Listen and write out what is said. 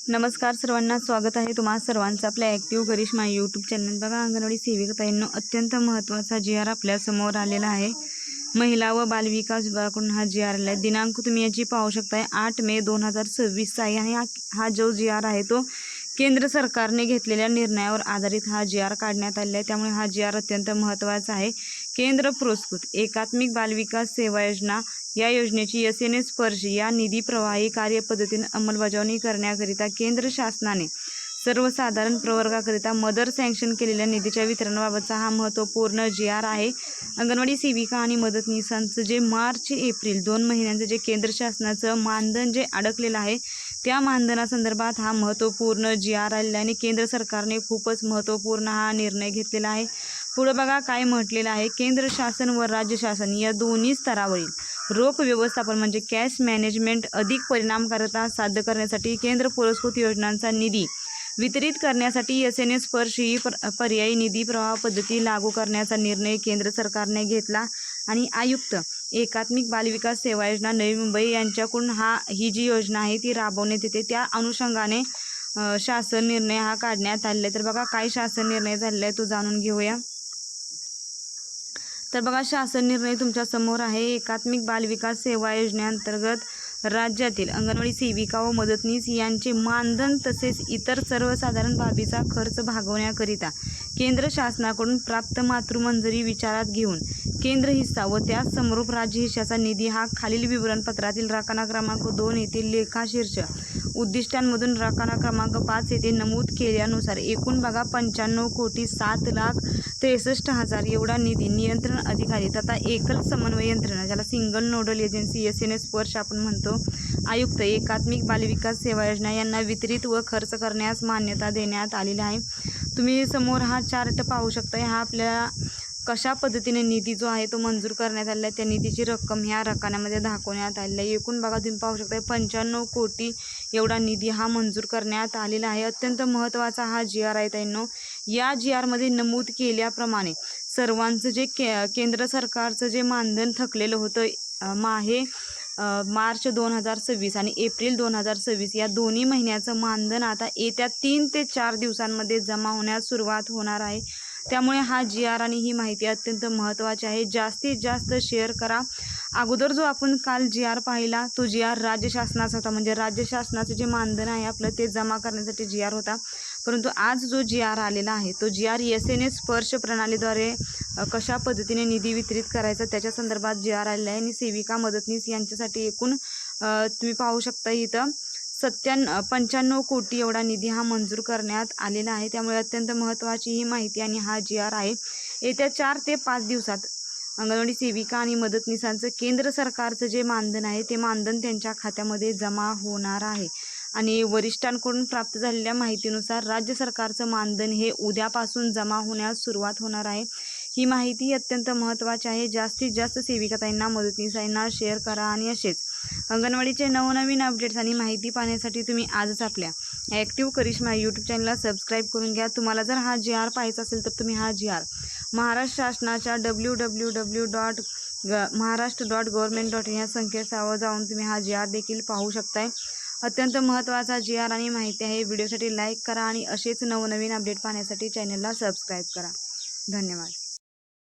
नमस्कार सर्वांना, स्वागत आहे तुम्हा सर्वांचं आपल्या ॲक्टिव्ह करिश्मा यूट्यूब चॅनल। बघा, अंगणवाडी सेविकाताईंनो अत्यंत महत्त्वाचा जी.आर आपल्या समोर आलेला आहे। महिला व बालविकास विभागाकडून हा जी.आर आला आहे। दिनांक तुम्ही याची पाहू शकताय 8 मे 2026 आहे आणि हा जो जी.आर आहे तो केंद्र सरकारने घेतलेल्या निर्णयावर आधारित हा जी.आर काढण्यात आलेला आहे। त्यामुळे हा जी.आर अत्यंत महत्त्वाचा आहे। केंद्र पुरस्कृत एकात्मिक बालविकास सेवा योजना या योजनेची एस.एन.एस स्पर्श या निधी प्रवाही कार्यपद्धतीने अंमलबजावणी करण्याकरिता केंद्र शासनाने सर्वसाधारण प्रवर्गाकरिता मदर सँक्शन केलेल्या निधीच्या वितरणाबाबतचा हा महत्त्वपूर्ण जी.आर आहे। अंगणवाडी सेविका आणि मदतनीसांचं जे मार्च एप्रिल 2 महिन्यांचं जे केंद्र शासनाचं मानधन जे अडकलेलं आहे त्या मानधनासंदर्भात हा महत्त्वपूर्ण जी.आर आलेला आहे आणि केंद्र सरकारने खूपच महत्त्वपूर्ण हा निर्णय घेतलेला आहे। पुढे बघा काय म्हटलेलं आहे, केंद्र शासन व राज्य शासन या दोन्ही स्तरावरील रोख व्यवस्थापन म्हणजे कॅश मॅनेजमेंट अधिक परिणामकारकता साध्य करण्यासाठी केंद्र पुरस्कृत योजनांचा निधी वितरित करण्यासाठी एस.एन.एस स्पर्श ही पर्यायी निधी प्रवाह पद्धती लागू करण्याचा निर्णय केंद्र सरकारने घेतला आणि आयुक्त एकात्मिक बालविकास सेवा योजना नवी मुंबई यांच्याकडून ही जी योजना आहे ती राबवण्यात येते। त्या अनुषंगाने शासन निर्णय हा काढण्यात आलेला आहे। तर बघा काय शासन निर्णय झालेला आहे तो जाणून घेऊया। तर बघा, शासन निर्णय तुमच्या समोर आहे। एकात्मिक बालविकास सेवा योजनेअंतर्गत राज्यातील अंगणवाडी सेविका व मदतनीस यांचे मानधन तसेच इतर सर्वसाधारण बाबीचा खर्च भागवण्याकरिता केंद्र शासनाकडून प्राप्त मातृमंजुरी विचारात घेऊन केंद्र हिस्सा व त्यास समरूप राज्य हिस्साचा निधी हा खालील विवरणपत्रातील रकाना क्रमांक 2 येथील लेखाशीर्ष उद्दिष्टांमधून रकाना क्रमांक 5 येथे नमूद केल्यानुसार एकूण बघा 95,60,63,000 एवढा निधी नियंत्रण अधिकारी तथा एकल समन्वय यंत्रणा ज्याला सिंगल नोडल एजन्सी एस.एन.एस स्पर्श आपण म्हणतो आयुक्त एकात्मिक बालविकास सेवा योजना यांना वितरित व खर्च करण्यास मान्यता देण्यात आलेली आहे। तुम्ही समोर हा चार्ट पाहू शकता। हा आपल्याला कशा पद्धतीने निधी जो आहे तो मंजूर करण्यात आलेला आहे, त्या निधीची रक्कम ह्या रकान्यामध्ये दाखवण्यात आलेली आहे। एकूण बघा तुम्ही पाहू शकता 95 कोटी एवढा निधी हा मंजूर करण्यात आलेला आहे। अत्यंत महत्त्वाचा हा जी.आर आहे ताईंनो। या जी.आरमध्ये नमूद केल्याप्रमाणे सर्वांचं जे केंद्र सरकारचं जे मानधन थकलेलं होतं मार्च 2026 आणि एप्रिल 2026 या दोन्ही महिन्याचं मानधन आता येत्या 3 ते 4 दिवसांमध्ये जमा होण्यास सुरुवात होणार आहे। त्यामुळे हा जी.आर आणि ही माहिती अत्यंत महत्त्वाची आहे। जास्तीत जास्त शेअर करा। अगोदर जो आपण काल जी.आर पाहिला तो जी.आर राज्य शासनाचा होता, म्हणजे राज्य शासनाचं जे मानधन आहे आपलं ते जमा करण्यासाठी जी.आर होता। परंतु आज जो जी.आर आलेला आहे तो जी.आर एस.एन.एस स्पर्श प्रणालीद्वारे कशा पद्धतीने निधी वितरित करायचा त्याच्या संदर्भात जी.आर आलेला आहे आणि सेविका मदतनीस यांच्यासाठी एकूण तुम्ही पाहू शकता इथं 95 कोटी एवढा निधी हा मंजूर करण्यात आलेला आहे। त्यामुळे अत्यंत महत्त्वाची ही माहिती आणि हा जी.आर आहे। येत्या 4 ते 5 दिवसात अंगणवाडी सेविका आणि मदतनीसांचं केंद्र सरकारचं जे मानधन आहे ते मानधन त्यांच्या खात्यामध्ये जमा होणार आहे आणि वरिष्ठांकडून प्राप्त झालेल्या माहितीनुसार राज्य सरकारचं मानधन हे उद्यापासून जमा होण्यास सुरुवात होणार आहे। ही माहिती अत्यंत महत्त्वाची आहे। जास्तीत जास्त सेविकाताईंना मदतनीसांना शेअर करा आणि असेच अंगणवाडीचे नवनवीन अपडेट्स आणि माहिती पाहण्यासाठी तुम्ही आजच आपल्या ॲक्टिव्ह करिश्मा यूट्यूब चॅनलला सबस्क्राईब करून घ्या। तुम्हाला जर हा जी.आर पाहायचा असेल तर तुम्ही हा जी.आर महाराष्ट्र शासनाच्या www.maharashtra.government.in या संकेतस्थळावर जाऊन तुम्ही हा जी.आर देखील पाहू शकताय। अत्यंत महत्त्वाचा जी.आर आणि माहिती आहे। व्हिडिओसाठी लाईक करा आणि असेच नवनवीन अपडेट पाहण्यासाठी चॅनलला सबस्क्राईब करा। धन्यवाद।